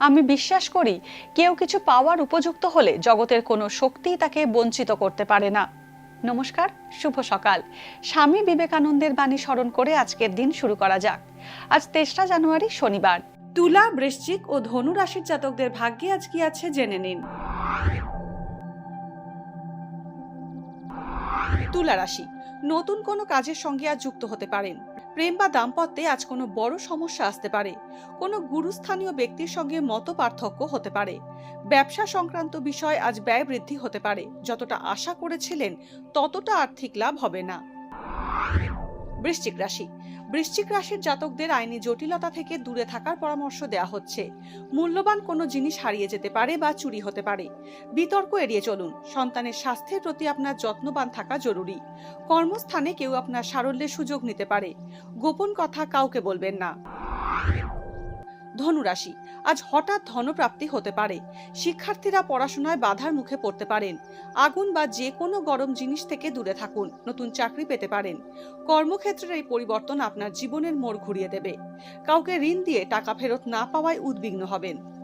আমি বিশ্বাস করি কেউ কিছু পাওয়ার উপযুক্ত হলে জগতের কোনো শক্তিই তাকে বঞ্চিত করতে পারে না। নমস্কার, শুভ সকাল। স্বামী বিবেকানন্দের বাণী স্মরণ করে আজকের দিন শুরু করা যাক। আজ ৩রা জানুয়ারি, শনিবার। তুলা, বৃশ্চিক ও ধনু রাশির জাতকদের ভাগ্যে আজ কি আছে জেনে নিন। তুলা রাশি, নতুন কোনো কাজের সঙ্গে আজ যুক্ত হতে পারেন। প্রেম বা দাম্পত্যে আজ কোনো বড় সমস্যা আসতে পারে। কোনো গুরুস্থানীয় ব্যক্তির সঙ্গে মত পার্থক্য হতে পারে। ব্যবসা সংক্রান্ত বিষয় আজ ব্যয় বৃদ্ধি হতে পারে। যতটা আশা করেছিলেন ততটা আর্থিক লাভ হবে না। বৃশ্চিক রাশি, বৃশ্চিক রাশির জাতকদের আইনি জটিলতা থেকে দূরে থাকার পরামর্শ দেওয়া হচ্ছে। মূল্যবান কোনো জিনিস হারিয়ে যেতে পারে বা চুরি হতে পারে। বিতর্ক এড়িয়ে চলুন। সন্তানের স্বাস্থ্যের প্রতি আপনার যত্নবান থাকা জরুরি। কর্মস্থানে কেউ আপনার সারল্যের সুযোগ নিতে পারে। গোপন কথা কাউকে বলবেন না। ধনুরাশি, আজ হঠাৎ ধনপ্রাপ্তি হতে পারে। শিক্ষার্থীরা পড়াশোনায় বাধার মুখে পড়তে পারেন। আগুন বা যে কোনো গরম জিনিস থেকে দূরে থাকুন। নতুন চাকরি পেতে পারেন। কর্মক্ষেত্রের এই পরিবর্তন আপনার জীবনের মোড় ঘুরিয়ে দেবে। কাউকে ঋণ দিয়ে টাকা ফেরত না পাওয়ায় উদ্বিগ্ন হবেন।